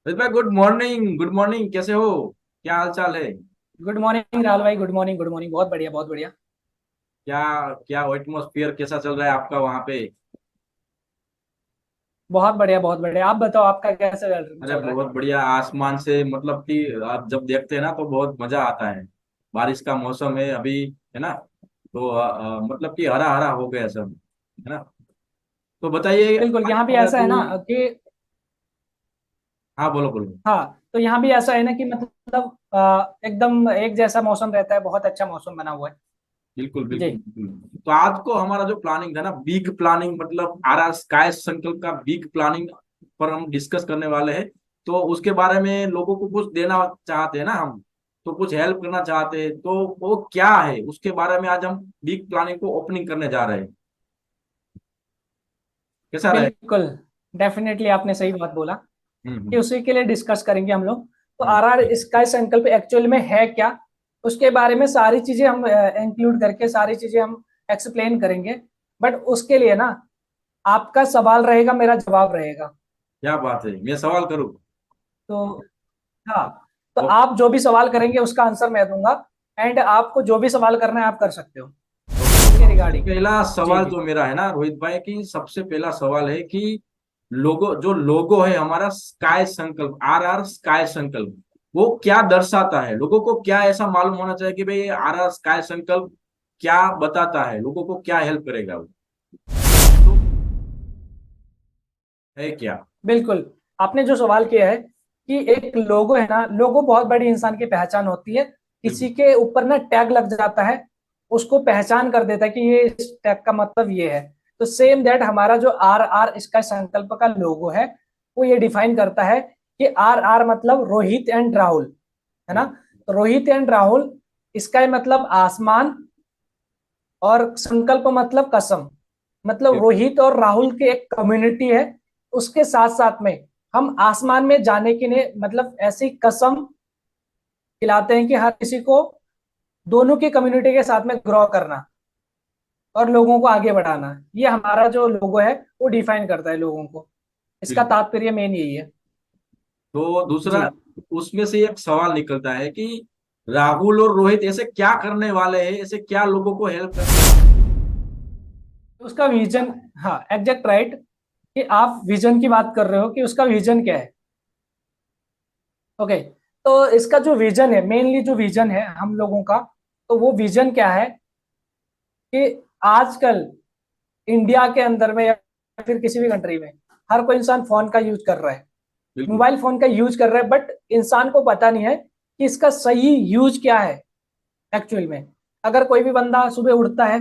रोहित भाई, good morning. Good morning, कैसे हो? क्या हाल चाल है? गुड मॉर्निंग राहुल भाई। Good morning, good morning. बहुत बढ़िया, बहुत बढ़िया। क्या क्या एटमोस्फियर कैसा चल रहा है आपका वहां पे? बहुत बढ़िया, बहुत बढ़िया। आप बताओ, आपका कैसा अरे चल रहा है? बहुत बढ़िया। आसमान से मतलब कि आप जब देखते हैं ना तो बहुत मजा आता है। बारिश का मौसम है अभी, है ना? तो मतलब कि हरा हरा हो गया सब, है ना? तो बताइए बिल्कुल, आज यहाँ भी हमारा ऐसा है जो। ना कि हाँ, बोलो बोलो। हाँ, तो यहाँ भी ऐसा है ना कि मतलब एकदम एक जैसा मौसम रहता है। बहुत अच्छा मौसम बना हुआ है। बिल्कुल जी। बिल्कुल बिल्कुल। तो आज को हमारा जो प्लानिंग था ना, बिग प्लानिंग, मतलब आर स्काई संकल्प का बिग प्लानिंग पर हम डिस्कस करने वाले हैं। तो उसके बारे में लोगों को कुछ देना चाहते हैं ना हम, तो कुछ हेल्प करना चाहते हैं। तो वो क्या है उसके बारे में आज हम बिग प्लानिंग को ओपनिंग करने जा रहे हैं। कैसा रहे? बिल्कुल, डेफिनेटली आपने सही बात बोला कि हम्म। उसी के लिए डिस्कस करेंगे हम लोग। तो हम्म। आरआर स्काई संकल्प एक्चुअल में है क्या, उसके बारे में सारी चीजें हम इंक्लूड करके सारी चीजें हम एक्सप्लेन करेंगे। बट उसके लिए ना, आपका सवाल रहेगा, मेरा जवाब रहेगा। क्या बात है, मैं सवाल करूँ? तो हाँ, तो आप जो भी सवाल करेंगे उसका आंसर मैं दूंगा। एंड आपको जो भी सवाल करना है आप कर सकते हो ओके। उसके सबसे रिगार्डिंग। पहला जी सवाल जी। जो मेरा है ना रोहित भाई, की सबसे पहला सवाल है कि लोगो है हमारा स्काई संकल्प, आर आर स्काई संकल्प, वो क्या दर्शाता है? लोगों को क्या ऐसा मालूम होना चाहिए कि भाई आर आर स्काई संकल्प क्या बताता है, लोगों को क्या हेल्प करेगा वो? तो है क्या? बिल्कुल, आपने जो सवाल किया है कि एक लोगो है ना, लोगो बहुत बड़ी इंसान की पहचान होती है। किसी बिल्कुल के ऊपर ना टैग लग जाता है, उसको पहचान कर देता है कि ये इस टैग का मतलब ये है। तो सेम दैट हमारा जो आर आर इसका संकल्प का लोगो है, वो ये डिफाइन करता है कि आर आर मतलब रोहित एंड राहुल, है ना। बिल्कुल तो रोहित एंड राहुल, इसका मतलब आसमान, और संकल्प मतलब कसम। मतलब बिल्कुल। रोहित और राहुल की एक कम्युनिटी है। उसके साथ साथ में हम आसमान में जाने के लिए मतलब ऐसी कसम खिलाते हैं कि हर किसी को दोनों की कम्युनिटी के साथ में ग्रो करना और लोगों को आगे बढ़ाना। ये हमारा जो लोगो है वो डिफाइन करता है लोगों को। इसका बिल्कुल। तात्पर्य मेन यही है। तो दूसरा, जी। उसमें से एक सवाल निकलता है कि राहुल और रोहित ऐसे क्या करने वाले हैं, ऐसे क्या लोगों को हेल्प करने? उसका विजन, हाँ एग्जैक्ट राइट, कि आप विजन की बात कर रहे हो कि उसका विजन क्या है। ओके, तो इसका जो विजन है, मेनली जो विजन है हम लोगों का, तो वो विजन क्या है कि आजकल इंडिया के अंदर में या फिर किसी भी कंट्री में हर कोई इंसान फोन का यूज कर रहा है, बिल्कुल मोबाइल फोन का यूज कर रहा है। बट इंसान को पता नहीं है कि इसका सही यूज क्या है एक्चुअल में। अगर कोई भी बंदा सुबह उठता है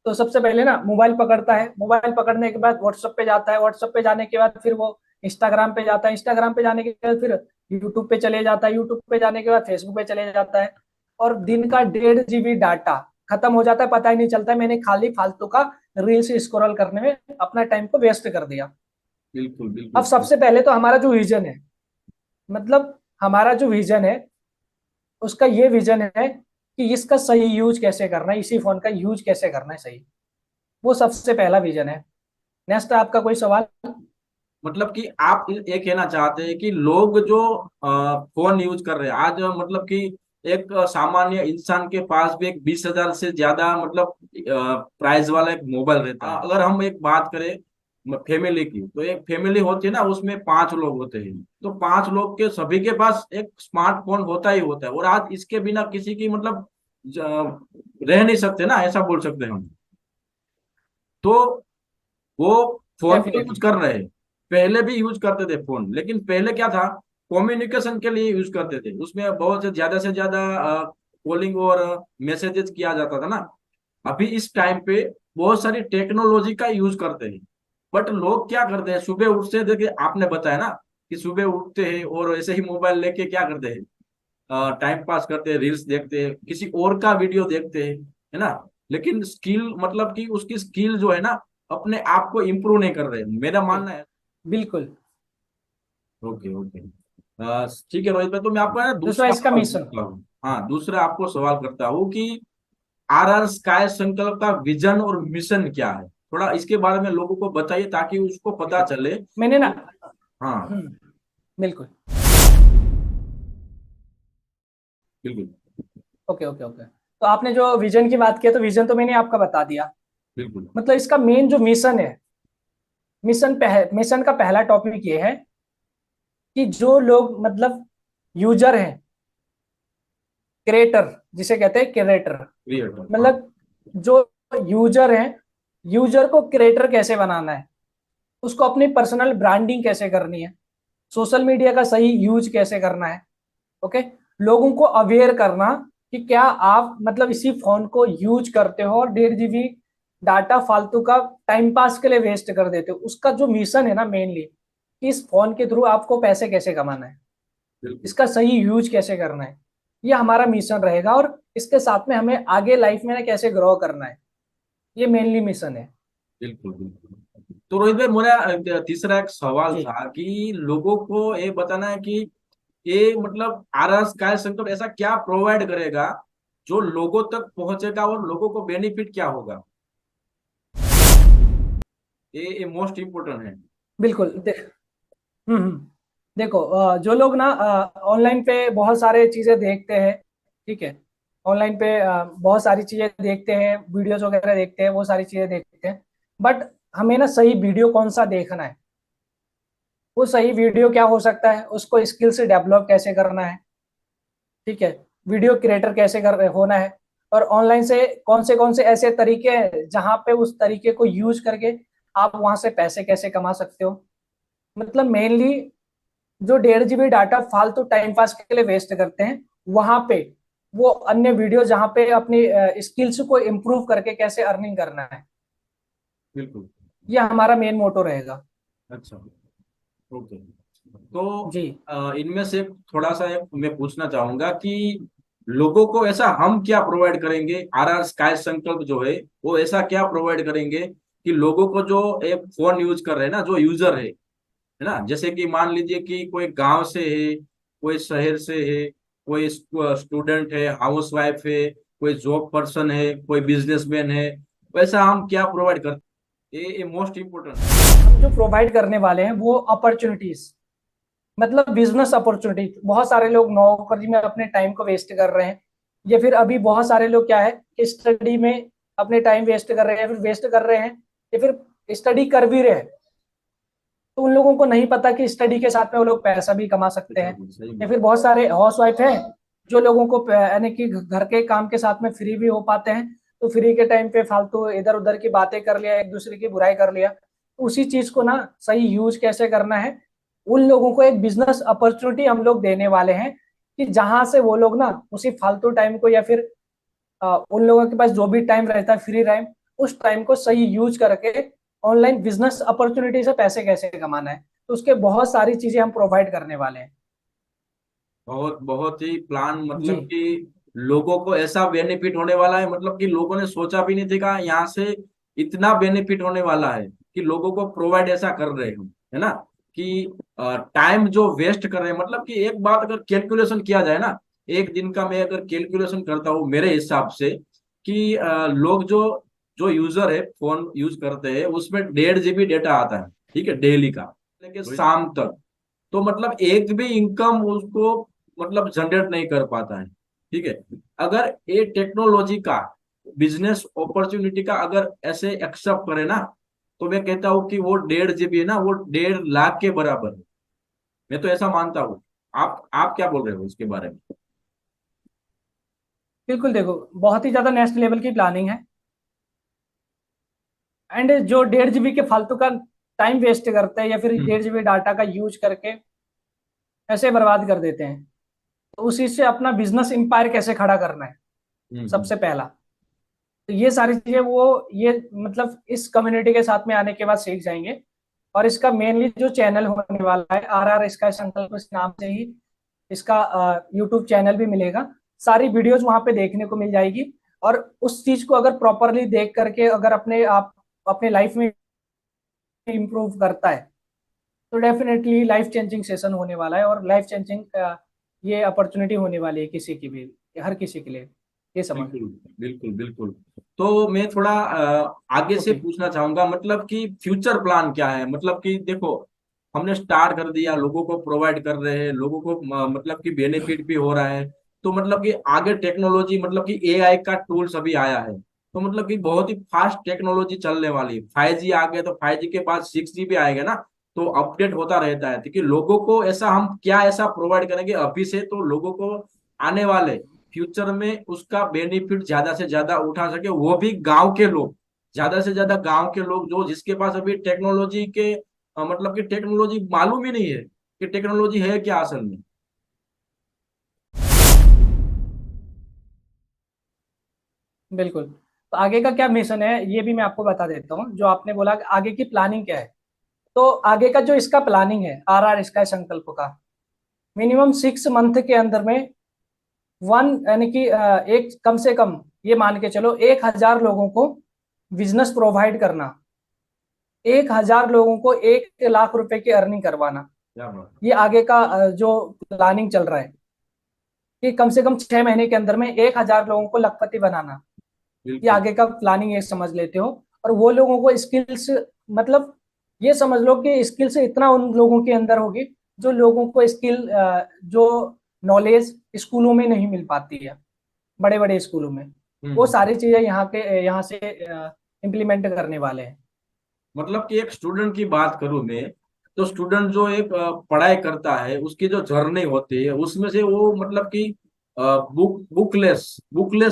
तो सबसे पहले ना मोबाइल पकड़ता है, मोबाइल पकड़ने के बाद व्हाट्सएप पे जाता है, व्हाट्सएप पे जाने के बाद फिर वो इंस्टाग्राम पे जाता है, इंस्टाग्राम पे जाने के बाद फिर यूट्यूब पे चले जाता है, यूट्यूब पे जाने के बाद फेसबुक पे चले जाता है। और दिन का 1.5 GB डाटा खत्म हो जाता है, पता ही नहीं चलता है मैंने खाली फालतू का रील्स स्क्रॉल करने में अपना टाइम को वेस्ट कर दिया। बिल्कुल अब बिल्कुल। सबसे पहले तो हमारा जो विजन है, मतलब हमारा जो विजन है, उसका ये विजन है कि इसका सही यूज कैसे करना है, इसी फोन का यूज कैसे करना है सही। वो सबसे पहला विजन है। नेक्स्ट आपका कोई सवाल? मतलब कि आप ये कहना चाहते हैं कि लोग जो फोन यूज कर रहे हैं आज, मतलब कि एक सामान्य इंसान के पास भी एक 20,000 से ज्यादा मतलब प्राइस वाला एक मोबाइल रहता है। अगर हम एक बात करें फैमिली की, तो एक फैमिली होती है ना, उसमें 5 लोग होते हैं। तो 5 लोग के सभी के पास एक स्मार्टफोन होता ही होता है, और आज इसके बिना किसी की मतलब रह नहीं सकते ना, ऐसा बोल सकते हैं हम। तो वो फोन तो यूज डेफिनेटली। कर रहे हैं, पहले भी यूज करते थे फोन, लेकिन पहले क्या था, कम्युनिकेशन के लिए यूज करते थे, उसमें बहुत से ज्यादा कॉलिंग और मैसेजेस किया जाता था ना। अभी इस टाइम पे बहुत सारी टेक्नोलॉजी का यूज करते हैं। बट लोग क्या करते हैं, सुबह उठते हैं, देखिए आपने बताया ना कि सुबह उठते हैं और ऐसे ही मोबाइल लेके क्या करते हैं, टाइम पास करते हैं, रील्स देखते हैं, किसी और का वीडियो देखते हैं, है ना? लेकिन स्किल, मतलब कि उसकी स्किल जो है ना, अपने आप को इम्प्रूव नहीं कर रहे, मेरा ओके, मानना है। बिल्कुल। Okay okay. ठीक है रोहित भाई, तो मैं आपको ना दूसरा दूसरा इसका सवाल मिशन। पूछता हूँ। हाँ, दूसरा आपको सवाल करता हूँ कि आर आर स्काई संकल्प का विजन और मिशन क्या है? थोड़ा इसके बारे में लोगों को बताइए ताकि उसको पता चले मैंने ना, कि। हाँ। हम्म, बिल्कुल। बिल्कुल ओके ओके ओके। तो आपने जो विजन की बात की, तो विजन तो मैंने आपका बता दिया। बिल्कुल। मतलब इसका मेन जो मिशन है, मिशन का पहला टॉपिक ये है कि जो लोग मतलब यूजर हैं, क्रिएटर जिसे कहते हैं, क्रिएटर, क्रिएटर, हाँ। मतलब जो यूजर हैं, यूजर को क्रिएटर कैसे बनाना है, उसको अपनी पर्सनल ब्रांडिंग कैसे करनी है, सोशल मीडिया का सही यूज कैसे करना है। ओके, लोगों को अवेयर करना कि क्या आप मतलब इसी फोन को यूज करते हो और 1.5 GB डाटा फालतू का टाइम पास के लिए वेस्ट कर देते हो। उसका जो मिशन है ना मेनली, कि इस फोन के थ्रू आपको पैसे कैसे कमाना है, बिल्कुल इसका सही यूज कैसे करना है, ये हमारा मिशन रहेगा। और इसके साथ में हमें आगे लाइफ में ना कैसे ग्रो करना है, ये मेनली मिशन है। बिल्कुल बिल्कुल। तो रोहित भाई, मेरा तीसरा एक सवाल जी था कि लोगों को ये बताना है कि ये मतलब आर आर स्काई सेंटर ऐसा क्या प्रोवाइड करेगा जो लोगों तक पहुंचेगा और लोगों को बेनिफिट क्या होगा, ये मोस्ट इम्पोर्टेंट है। बिल्कुल। देखो, जो लोग ना ऑनलाइन पे बहुत सारे चीजें देखते हैं, ठीक है, ऑनलाइन पे बहुत सारी चीजें देखते हैं, वीडियोस वगैरह देखते हैं, वो सारी चीजें देखते हैं। बट हमें ना सही वीडियो कौन सा देखना है, वो सही वीडियो क्या हो सकता है, उसको स्किल से डेवलप कैसे करना है, ठीक है, वीडियो क्रिएटर कैसे कर होना है, और ऑनलाइन से कौन से ऐसे तरीके हैं जहां पे उस तरीके को यूज करके आप वहां से पैसे कैसे कमा सकते हो। मतलब मेनली जो 1.5 GB डाटा फालतू टाइम पास के लिए वेस्ट करते हैं, वहां पे वो अन्य वीडियो जहां पे अपनी स्किल्स को इम्प्रूव करके कैसे अर्निंग करना है, बिल्कुल। ये हमारा मेन मोटो रहेगा। अच्छा, ओके। तो जी इनमें से थोड़ा सा एक मैं पूछना चाहूंगा कि लोगों को ऐसा हम क्या प्रोवाइड करेंगे, आर आर स्काई संकल्प जो है वो ऐसा क्या प्रोवाइड करेंगे कि लोगों को जो एक फोन यूज कर रहे हैं ना, जो यूजर है ना, जैसे कि मान लीजिए कि कोई गांव से है, कोई शहर से है, कोई स्टूडेंट है, हाउस वाइफ है, कोई जॉब पर्सन है, कोई बिजनेसमैन है, वैसा हम क्या प्रोवाइड करते हैं, ये मोस्ट इम्पोर्टेंट है। हम जो प्रोवाइड करने वाले हैं वो अपॉर्चुनिटीज, मतलब बिजनेस अपॉर्चुनिटी। बहुत सारे लोग नौकरी में अपने टाइम को वेस्ट कर रहे हैं, या फिर अभी बहुत सारे लोग क्या है कि स्टडी में अपने टाइम वेस्ट कर रहे हैं, या फिर वेस्ट कर रहे हैं, या फिर स्टडी कर भी रहे हैं, तो उन लोगों को नहीं पता कि स्टडी के साथ में वो लोग पैसा भी कमा सकते हैं। सही या बात। फिर बहुत सारे हाउस वाइफ हैं जो लोगों को यानी कि घर के काम के साथ में फ्री भी हो पाते हैं, तो फ्री के टाइम पे फालतू इधर उधर की बातें कर लिया, एक दूसरे की बुराई कर लिया। तो उसी चीज को ना सही यूज कैसे करना है, उन लोगों को एक बिजनेस अपॉर्चुनिटी हम लोग देने वाले हैं, कि जहां से वो लोग ना उसी फालतू टाइम को, या फिर उन लोगों के पास जो भी टाइम रहता है फ्री टाइम, उस टाइम को सही यूज करके ऑनलाइन बिजनेस अपॉर्चुनिटी से पैसे कैसे कमाना है। तो उसके बहुत सारी चीजें हम प्रोवाइड करने वाले हैं। बहुत बहुत ही प्लान, जी मतलब कि लोगों को ऐसा बेनिफिट होने वाला है, मतलब कि लोगों ने सोचा भी नहीं था कि यहाँ से इतना बेनिफिट होने वाला है कि लोगों को प्रोवाइड ऐसा कर रहे हो, है ना, कि टाइम जो वेस्ट कर रहे हैं, मतलब कि एक बात अगर कैलकुलेशन किया जाए ना, एक दिन का मैं अगर कैलकुलेशन करता हूँ मेरे हिसाब से कि लोग जो जो यूजर है फोन यूज करते हैं उसमें 1.5 GB डेटा आता है, ठीक है, डेली का, लेकिन शाम तक, तो मतलब एक भी इनकम उसको मतलब जनरेट नहीं कर पाता है, ठीक है। अगर ये टेक्नोलॉजी का बिजनेस अपॉर्चुनिटी का अगर ऐसे एक्सेप्ट करे ना, तो मैं कहता हूँ कि वो 1.5 GB है ना, वो 1.5 लाख के बराबर है। मैं तो ऐसा मानता हूँ। आप क्या बोल रहे हो इसके बारे में? बिल्कुल। देखो, बहुत ही ज्यादा नेक्स्ट लेवल की प्लानिंग है। एंड जो 1.5 GB के फालतू का टाइम वेस्ट करते हैं, या फिर हम्म 1.5 GB डाटा का यूज करके ऐसे बर्बाद कर देते हैं, तो उसी से अपना बिजनेस एम्पायर कैसे खड़ा करना है, हम्म। सबसे पहला। तो ये सारी चीजें वो ये मतलब इस कम्युनिटी के साथ में आने के बाद सीख जाएंगे। और इसका मेनली जो चैनल होने वाला है, आर आर इसका संकल्प, इस नाम से ही इसका यूट्यूब चैनल भी मिलेगा। सारी वीडियोज वहां पे देखने को मिल जाएगी। और उस चीज को अगर प्रॉपरली देख करके अगर अपने आप अपने लाइफ में इम्प्रूव करता है, तो डेफिनेटली लाइफ चेंजिंग सेशन होने वाला है, और लाइफ चेंजिंग ये अपॉर्चुनिटी होने वाली है किसी की भी, हर किसी के लिए, ये समझ। बिल्कुल बिल्कुल बिल्कुल। तो मैं थोड़ा आगे से ओके। पूछना चाहूंगा, मतलब कि फ्यूचर प्लान क्या है, मतलब कि देखो हमने स्टार्ट कर दिया, लोगों को प्रोवाइड कर रहे हैं, लोगों को मतलब कि बेनिफिट भी हो रहा है, तो मतलब कि आगे टेक्नोलॉजी, मतलब कि एआई का टूल्स अभी आया है, तो मतलब कि बहुत ही फास्ट टेक्नोलॉजी चलने वाली है। 5G आ गया तो 5G के बाद 6G भी आएगा ना, तो अपडेट होता रहता है। क्योंकि लोगों को ऐसा, हम क्या ऐसा प्रोवाइड करेंगे अभी से, तो लोगों को आने वाले फ्यूचर में उसका बेनिफिट ज्यादा से ज्यादा उठा सके, वो भी गांव के लोग, ज्यादा से ज्यादा गांव के लोग, जो जिसके पास अभी टेक्नोलॉजी के मतलब कि टेक्नोलॉजी मालूम ही नहीं है कि टेक्नोलॉजी है क्या असल में। बिल्कुल। तो आगे का क्या मिशन है ये भी मैं आपको बता देता हूँ। जो आपने बोला कि आगे की प्लानिंग क्या है, तो आगे का जो इसका प्लानिंग है RR स्काई संकल्प का, मिनिमम 6 मंथ के अंदर में यानी कि एक कम से कम ये मान के चलो 1,000 लोगों को बिजनेस प्रोवाइड करना, 1,000 लोगों को 1 लाख रुपए की अर्निंग करवाना। क्या बात। ये आगे का जो प्लानिंग चल रहा है कि कम से कम 6 महीने के अंदर में 1,000 लोगों को लखपति बनाना। ये बिल्कुल। आगे का प्लानिंग एक समझ लेते हो। और वो लोगों को स्किल्स, मतलब ये समझ लो कि स्किल्स इतना उन लोगों के अंदर होगी जो लोगों को स्किल, जो नॉलेज स्कूलों में नहीं मिल पाती है, बड़े बड़े स्कूलों में, वो हम्म। सारी चीजें यहाँ से इम्प्लीमेंट करने वाले हैं। मतलब कि एक स्टूडेंट की बात करूं मैं, तो स्टूडेंट जो एक पढ़ाई करता है, उसकी जो जर्नी होती है उसमें से वो मतलब कि बुकलेस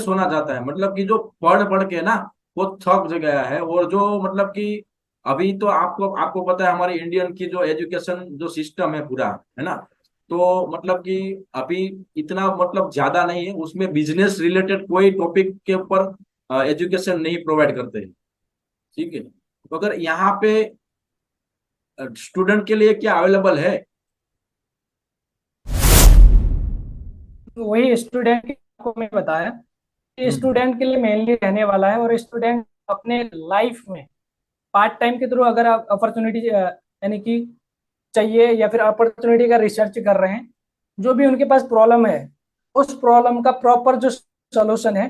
होना चाहता है। मतलब कि जो पढ़ पढ़ के ना वो थक गया है, और जो मतलब कि अभी तो आपको आपको पता है हमारी इंडियन की जो एजुकेशन जो सिस्टम है पूरा, है ना, तो मतलब कि अभी इतना मतलब ज्यादा नहीं है, उसमें बिजनेस रिलेटेड कोई टॉपिक के ऊपर एजुकेशन नहीं प्रोवाइड करते हैं। ठीक है, तो अगर यहाँ पे स्टूडेंट के लिए क्या अवेलेबल है? वही स्टूडेंट को मैं बताया कि हम्म। स्टूडेंट के लिए मेनली रहने वाला है। और स्टूडेंट अपने लाइफ में पार्ट टाइम के थ्रू अगर आप अपॉर्चुनिटी यानी कि चाहिए, या फिर अपॉर्चुनिटी का रिसर्च कर रहे हैं, जो भी उनके पास प्रॉब्लम है, उस प्रॉब्लम का प्रॉपर जो सॉल्यूशन है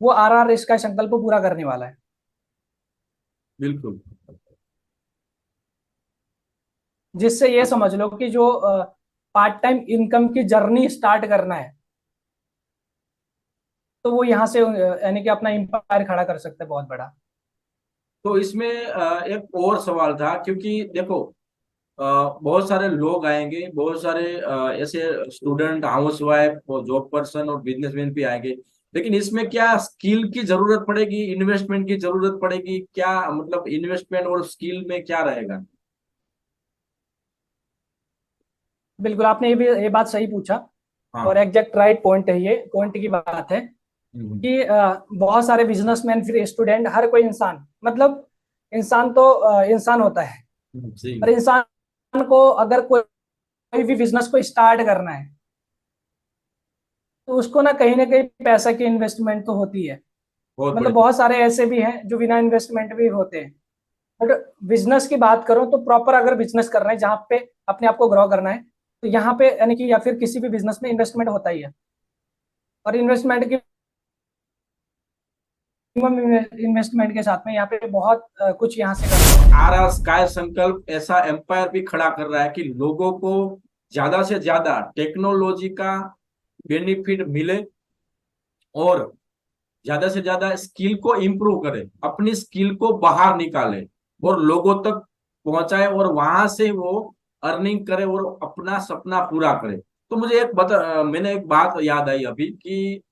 वो RR इसका संकल्प पूरा करने वाला है। बिल्कुल। जिससे ये समझ लो कि जो पार्ट टाइम इनकम की जर्नी स्टार्ट करना है, तो वो यहाँ से यानी कि अपना एम्पायर खड़ा कर सकते हैं बहुत बड़ा। तो इसमें एक और सवाल था, क्योंकि देखो बहुत सारे लोग आएंगे, बहुत सारे ऐसे स्टूडेंट, हाउस वाइफ और जॉब पर्सन और बिजनेसमैन भी आएंगे, लेकिन इसमें क्या स्किल की जरूरत पड़ेगी, इन्वेस्टमेंट की जरूरत पड़ेगी क्या? मतलब इन्वेस्टमेंट और स्किल में क्या रहेगा? बिल्कुल, आपने ये बात सही पूछा। और हाँ। एग्जैक्ट राइट पॉइंट है, ये पॉइंट की बात है हम्म। कि बहुत सारे बिजनेसमैन फिर स्टूडेंट, हर कोई इंसान, मतलब इंसान तो इंसान होता है। सही और है। इंसान को अगर कोई भी बिजनेस को स्टार्ट करना है, तो उसको ना कहीं पैसा की इन्वेस्टमेंट तो होती है। बहुत मतलब बढ़िया। बहुत सारे ऐसे भी हैं जो बिना इन्वेस्टमेंट भी होते हैं। बट बिजनेस की बात करूं तो प्रॉपर अगर बिजनेस करना है जहाँ पे अपने आप को ग्रो करना है, तो यहाँ पे यानी कि या फिर किसी भी बिजनेस में इन्वेस्टमेंट होता ही है। और इन्वेस्टमेंट की मिनिमम इन्वेस्टमेंट के साथ में यहाँ पे बहुत कुछ यहाँ से करना है। आर स्काई संकल्प ऐसा एम्पायर भी खड़ा कर रहा है कि लोगों को ज्यादा से ज्यादा टेक्नोलॉजी का बेनिफिट मिले, और ज्यादा से ज्यादा स्किल को इम्प्रूव करे, अपनी स्किल को बाहर निकाले और लोगों तक पहुंचाए, और वहां से वो अर्निंग करे और अपना सपना पूरा करे। तो मुझे मैंने एक बात याद आई अभी कि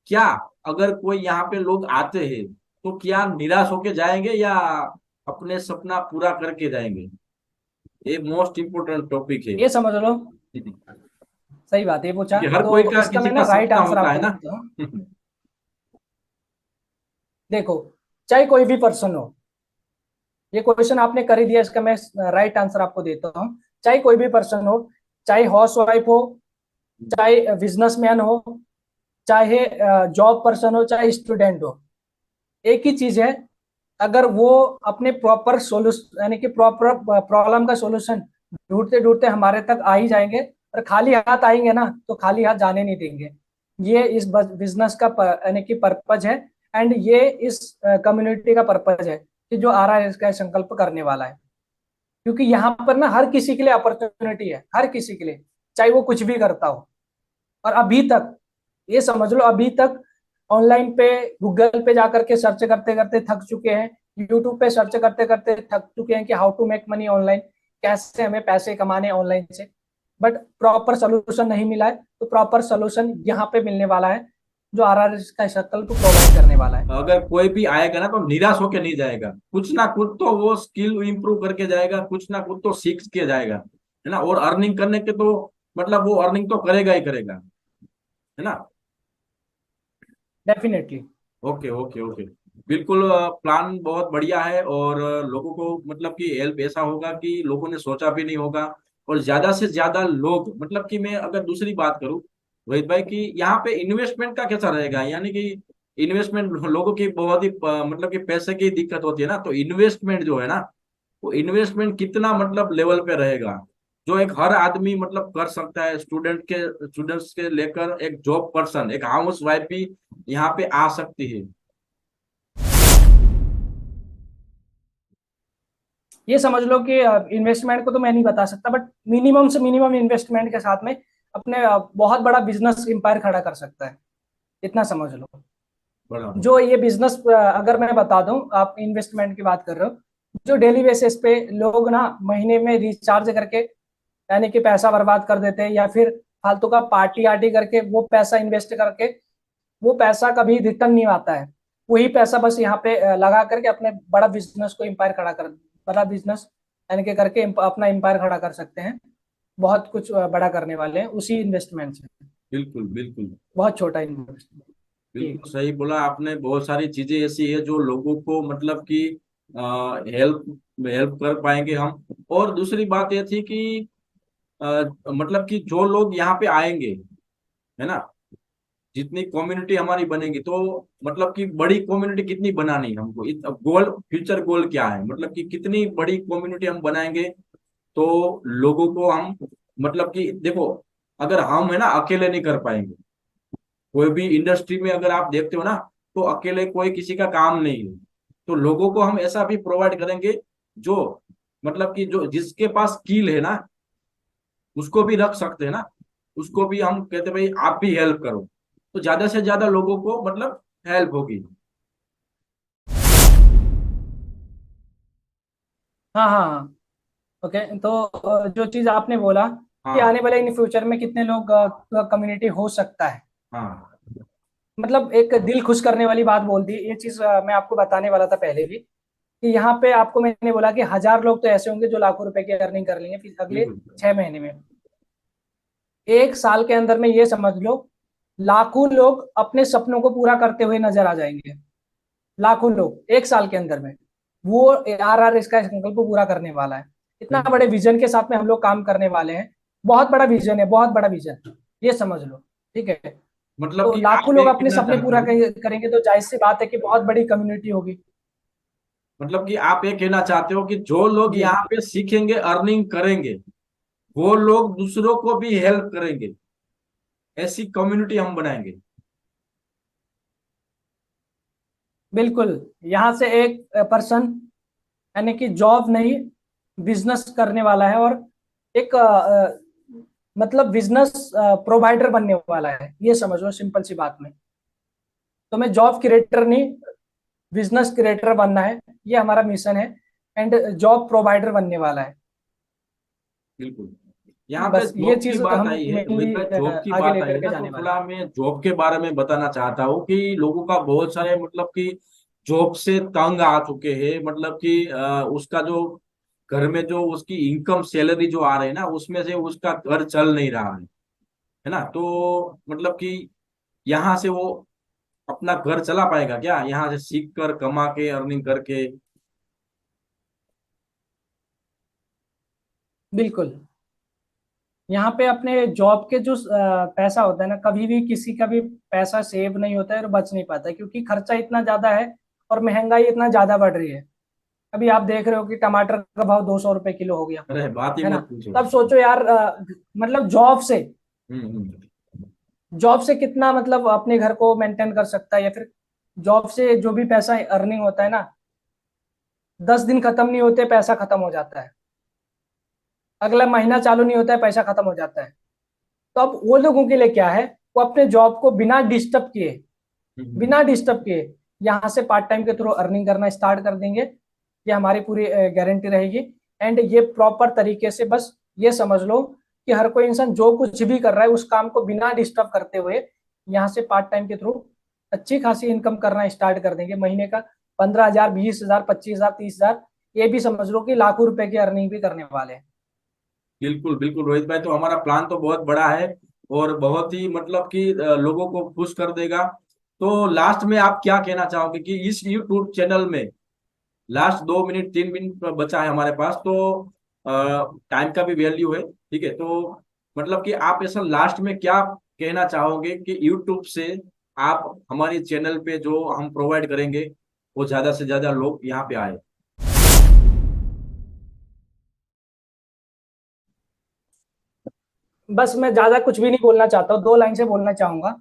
क्या अगर कोई यहाँ पे लोग आते हैं, तो क्या निराश होके जाएंगे या अपने सपना पूरा करके जाएंगे? ये मोस्ट इम्पोर्टेंट टॉपिक है। ये समझ लो, सही बात है, ये पूछा क्योंकि हर कोई तो का इसका किसी मैं ना का राइट सपना आंसर होता है आपको ना। देता हूँ। देखो, चाहे कोई भी पर्सन हो, ये क्वेश्चन आपने कर ही दिया, इसका मैं राइट आंसर आपको देता हूँ। चाहे कोई भी पर्सन हो, चाहे हाउस वाइफ हो, चाहे बिजनेसमैन हो, चाहे जॉब पर्सन हो, चाहे स्टूडेंट हो, एक ही चीज है। अगर वो अपने प्रॉपर सोल्यूशन यानी कि प्रॉपर प्रॉब्लम का सोल्यूशन ढूंढते ढूंढते हमारे तक आ ही जाएंगे, और खाली हाथ आएंगे ना तो खाली हाथ जाने नहीं देंगे। ये इस बिजनेस का यानी कि पर्पज है। एंड ये इस कम्युनिटी का पर्पज है कि जो RR इसका संकल्प करने वाला है। क्योंकि यहाँ पर ना हर किसी के लिए अपॉर्चुनिटी है, हर किसी के लिए, चाहे वो कुछ भी करता हो। और अभी तक ये समझ लो अभी तक ऑनलाइन पे गूगल पे जाकर के सर्च करते करते थक चुके हैं, यूट्यूब पे सर्च करते करते थक चुके हैं कि how to make money online, कैसे हमें पैसे कमाने ऑनलाइन से, बट प्रॉपर सोल्यूशन नहीं मिला है। तो प्रॉपर सोल्यूशन यहाँ पे मिलने वाला है, जो आरआर का सर्कल को प्रोवाइड करने वाला है। अगर कोई भी आएगा ना तो निराश होकर नहीं जाएगा, कुछ ना कुछ तो वो स्किल इंप्रूव करके जाएगा, कुछ ना कुछ तो सीख के जाएगा, है ना। और अर्निंग करने के तो मतलब वो अर्निंग तो करेगा ही करेगा, है ना। डेफिनेटली। Okay okay okay. बिल्कुल प्लान बहुत बढ़िया है। और लोगों को मतलब कि हेल्प ऐसा होगा कि लोगों ने सोचा भी नहीं होगा। और ज्यादा से ज्यादा लोग मतलब कि मैं अगर दूसरी बात करूं रोहित भाई कि यहाँ पे इन्वेस्टमेंट का कैसा रहेगा, यानी कि इन्वेस्टमेंट लोगों की बहुत ही मतलब कि पैसे की दिक्कत होती है ना, तो इन्वेस्टमेंट जो है ना, वो इन्वेस्टमेंट कितना मतलब लेवल पे रहेगा, जो एक हर आदमी मतलब कर सकता है, स्टूडेंट्स के लेकर एक जॉब पर्सन, एक हाउस वाइफ भी यहाँ पे आ सकती है। ये समझ लो कि इन्वेस्टमेंट को तो मैं नहीं बता सकता, बट मिनिमम से मिनिमम इन्वेस्टमेंट के साथ में अपने बहुत बड़ा बिजनेस एम्पायर खड़ा कर सकता है, इतना समझ लो। बड़ा। जो ये बिजनेस, अगर मैं बता दूं, आप इन्वेस्टमेंट की बात कर रहे हो, जो डेली बेसिस पे लोग ना महीने में रिचार्ज करके, यानी कि पैसा बर्बाद कर देते हैं, या फिर फालतू का पार्टी आर्टी करके वो पैसा इन्वेस्ट करके, वो पैसा कभी रिटर्न नहीं आता है। वही पैसा बस यहाँ पे लगा करके अपने बड़ा बिजनेस को एम्पायर खड़ा कर, बड़ा बिजनेस यानी कि करके अपना एम्पायर खड़ा कर सकते हैं। बहुत कुछ बड़ा करने वाले हैं उसी इन्वेस्टमेंट से। बिल्कुल बिल्कुल। बहुत छोटा इन्वेस्टमेंट। ठीक। बिल्कुल सही बोला आपने। बहुत सारी चीजें ऐसी है जो लोगों को मतलब कि हेल्प हेल्प कर पाएंगे हम। और दूसरी बात ये थी कि मतलब कि जो लोग यहाँ पे आएंगे, है ना, जितनी कम्युनिटी हमारी बनेगी तो मतलब कि बड़ी कम्युनिटी कितनी बनानी है हमको, गोल, फ्यूचर गोल क्या है, मतलब कि कितनी बड़ी कम्युनिटी हम बनाएंगे तो लोगों को हम मतलब कि देखो, अगर हम है ना अकेले नहीं कर पाएंगे, कोई भी इंडस्ट्री में अगर आप देखते हो ना, तो अकेले कोई किसी का काम नहीं है। तो लोगों को हम ऐसा भी प्रोवाइड करेंगे जो मतलब कि जो जिसके पास स्किल है ना, उसको भी रख सकते हैं ना, उसको भी हम कहते हैं भाई आप भी हेल्प करो, तो ज्यादा से ज्यादा लोगों को मतलब हेल्प होगी। हाँ हाँ हाँ। ओके, तो जो चीज आपने बोला कि हाँ आने वाले इन फ्यूचर में कितने लोग कम्युनिटी हो सकता है, हाँ। मतलब एक दिल खुश करने वाली बात बोल दी। ये चीज मैं आपको बताने वाला था पहले भी, कि यहाँ पे आपको मैंने बोला कि 1,000 लोग तो ऐसे होंगे जो लाखों रुपए की अर्निंग कर लेंगे फिर अगले बिल्कुल 6 महीने में। एक साल के अंदर में ये समझ लो लाखों लोग अपने सपनों को पूरा करते हुए नजर आ जाएंगे। लाखों लोग एक साल के अंदर में, वो आर इसका संकल्प को पूरा करने वाला है। इतना बिल्कुल। बड़े विजन के साथ में हम लोग काम करने वाले हैं। बहुत बड़ा विजन है, बहुत बड़ा विजन, ये समझ लो। ठीक है। मतलब तो कि लाखों आप लोग ये अपने कहना सपने चाहते पूरा हो, करेंगे तो जाहिर सी बात है कि बहुत बड़ी कम्युनिटी होगी। मतलब कि आप ये कहना चाहते हो कि जो लोग जी। यहाँ पे सीखेंगे, अर्निंग करेंगे, वो लोग दूसरों को भी हेल्प करेंगे, ऐसी कम्युनिटी हम बनाएंगे। बिल्कुल। यहाँ से एक पर्सन, यानी कि जॉब नहीं, बिजनेस करने वाला है, और एक मतलब बिजनेस प्रोवाइडर बनने वाला है, ये समझ लो सिंपल सी बात में। तो मैं जॉब क्रिएटर नहीं, बिजनेस क्रिएटर बनना है, ये हमारा मिशन है। एंड जॉब प्रोवाइडर बनने वाला है। बिल्कुल। यहाँ पे बस ये जॉब की चीज बात हम आई है रोहित मेनली भाई, जॉब की आगे बात आई लेकर है के ना, तो जाने वाले हैं। थोड़ा मैं जॉब के बारे में बताना चाहता हूँ कि लोगों का बहुत सारे मतलब कि जॉब से तंग आ चुके हैं, मतलब कि उसका जो घर में जो उसकी इनकम सैलरी जो आ रही है ना, उसमें से उसका घर चल नहीं रहा है ना। तो मतलब कि यहाँ से वो अपना घर चला पाएगा क्या, यहाँ से सीख कर कमा के अर्निंग करके। बिल्कुल। यहाँ पे अपने जॉब के जो पैसा होता है ना, कभी भी किसी का भी पैसा सेव नहीं होता है और बच नहीं पाता है, क्योंकि खर्चा इतना ज्यादा है और महंगाई इतना ज्यादा बढ़ रही है। अभी आप देख रहे हो कि टमाटर का भाव 200 रुपए किलो हो गया, अरे बात ही है ना। मत पूछो। तब सोचो यार, मतलब हम्म। जॉब से कितना मतलब अपने घर को मेंटेन कर सकता है, या फिर जॉब से जो भी पैसा अर्निंग होता है ना, 10 दिन खत्म नहीं होते पैसा खत्म हो जाता है, अगला महीना चालू नहीं होता है पैसा खत्म हो जाता है। तो अब वो लोगों के लिए क्या है, वो अपने जॉब को बिना डिस्टर्ब किए हम्म। यहाँ से पार्ट टाइम के थ्रू अर्निंग करना स्टार्ट कर देंगे। ये हमारी पूरी गारंटी रहेगी। एंड ये प्रॉपर तरीके से, बस ये समझ लो कि हर कोई इंसान जो कुछ भी कर रहा है उस काम को बिना डिस्टर्ब करते हुए यहाँ से पार्ट टाइम के थ्रू अच्छी खासी इनकम करना स्टार्ट कर देंगे। महीने का 15,000, 20,000, 25,000, 30,000, ये भी समझ लो कि लाखों रुपए की अर्निंग भी करने वाले हैं। बिल्कुल बिल्कुल रोहित भाई, तो हमारा प्लान तो बहुत बड़ा है और बहुत ही मतलब कि लोगों को खुश कर देगा। तो लास्ट में आप क्या कहना चाहोगे कि इस यूट्यूब चैनल में, लास्ट 2 मिनट 3 मिनट बचा है हमारे पास, तो टाइम का भी वैल्यू है, ठीक है, तो मतलब कि आप ऐसा लास्ट में क्या कहना चाहोगे कि यूट्यूब से आप हमारे चैनल पे जो हम प्रोवाइड करेंगे वो ज्यादा से ज्यादा लोग यहाँ पे आए। बस मैं ज्यादा कुछ भी नहीं बोलना चाहता हूँ, 2 लाइन से बोलना चाहूंगा।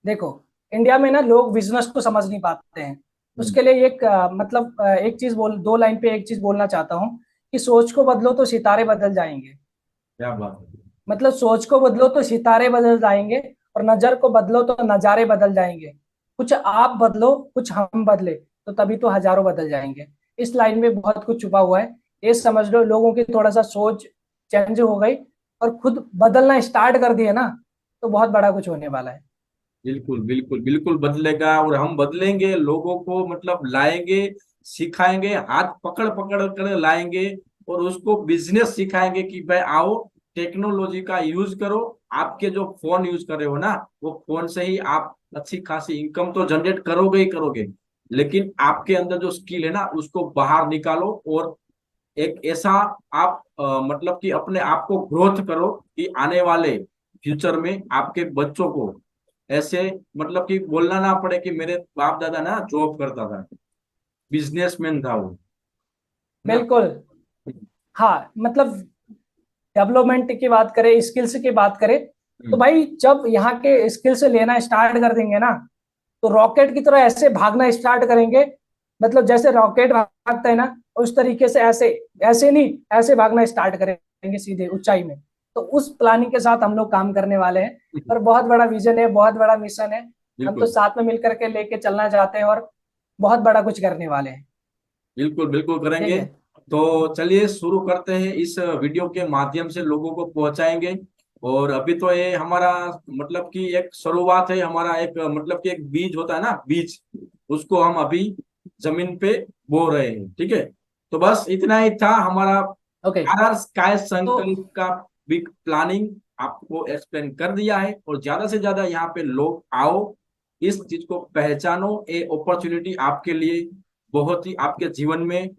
देखो, इंडिया में ना लोग बिजनेस को समझ नहीं पाते हैं। हम्म। उसके लिए एक एक चीज बोल 2 लाइन पे एक चीज बोलना चाहता हूँ कि सोच को बदलो तो सितारे बदल जाएंगे। क्या बात है। मतलब सोच को बदलो तो सितारे बदल जाएंगे, और नजर को बदलो तो नजारे बदल जाएंगे। कुछ आप बदलो, कुछ हम बदले, तो तभी तो हजारों बदल जाएंगे। इस लाइन में बहुत कुछ छुपा हुआ है। ये समझ लो, लोगों की थोड़ा सा सोच चेंज हो गई और खुद बदलना स्टार्ट कर दिए ना, तो बहुत बड़ा कुछ होने वाला है। बिल्कुल बिल्कुल बिल्कुल बदलेगा, और हम बदलेंगे, लोगों को मतलब लाएंगे, सिखाएंगे, हाथ पकड़ पकड़ कर लाएंगे, और उसको बिजनेस सिखाएंगे कि भाई आओ, टेक्नोलॉजी का यूज करो। आपके जो फोन यूज कर रहे हो ना, वो फोन से ही आप अच्छी खासी इनकम तो जनरेट करोगे ही करोगे, लेकिन आपके अंदर जो स्किल है ना उसको बाहर निकालो, और एक ऐसा आप मतलब कि अपने आप को ग्रोथ करो कि आने वाले फ्यूचर में आपके बच्चों को ऐसे मतलब कि बोलना ना पड़े कि मेरे बाप दादा ना जॉब करता था, बिजनेसमैन था वो, ना। बिल्कुल। हाँ, मतलब डेवलपमेंट की बात करें, स्किल्स की बात करें, तो हम्म। भाई जब यहाँ के स्किल्स लेना स्टार्ट कर देंगे ना, तो रॉकेट की तरह ऐसे भागना स्टार्ट करेंगे। मतलब जैसे रॉकेट भागता है ना, उस तरीके से ऐसे, ऐसे नहीं, ऐसे भागना स्टार्ट करेंगे सीधे ऊंचाई में। तो उस प्लानिंग के साथ हम लोग काम करने वाले हैं। और बहुत बड़ा विजन है, बहुत बड़ा मिशन है। हम तो बिल्कुल साथ में मिलकर के लेके चलना चाहते हैं और बहुत बड़ा कुछ करने वाले हैं। बिल्कुल बिल्कुल ठीक करेंगे। है। तो चलिए शुरू करते हैं, इस वीडियो के माध्यम से लोगों को पहुंचाएंगे। और अभी तो ये हमारा मतलब कि एक शुरुआत है, हमारा एक मतलब कि एक बीज होता है ना, बीज, उसको हम अभी जमीन पे बो रहे हैं, ठीक है। तो बस इतना ही था हमारा ओके। आर स्काई तो संकल्प का बिग प्लानिंग, आपको एक्सप्लेन कर दिया है, और ज्यादा से ज्यादा यहाँ पे लोग आओ, इस चीज को पहचानो। ये अपॉर्चुनिटी आपके लिए बहुत ही आपके जीवन में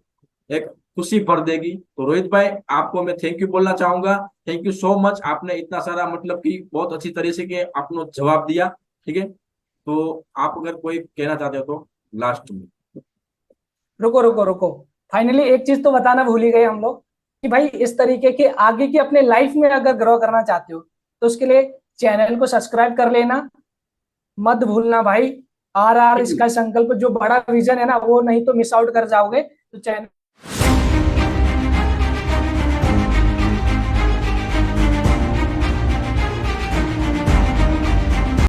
एक खुशी भर देगी। तो रोहित भाई, आपको मैं थैंक यू बोलना चाहूंगा। थैंक यू सो मच, आपने इतना सारा मतलब कि बहुत अच्छी तरह से के आपने जवाब दिया, ठीक है। तो आप अगर कोई कहना चाहते हो तो लास्ट में। रुको रुको रुको, फाइनली एक चीज तो बताना भूल ही गए हम लोग कि भाई इस तरीके के आगे की अपने लाइफ में अगर ग्रो करना चाहते हो, तो उसके लिए चैनल को सब्सक्राइब कर लेना, मत भूलना भाई। आर आर Thank इसका you. संकल्प जो बड़ा विजन है ना, वो नहीं तो मिस आउट कर जाओगे। तो चैनल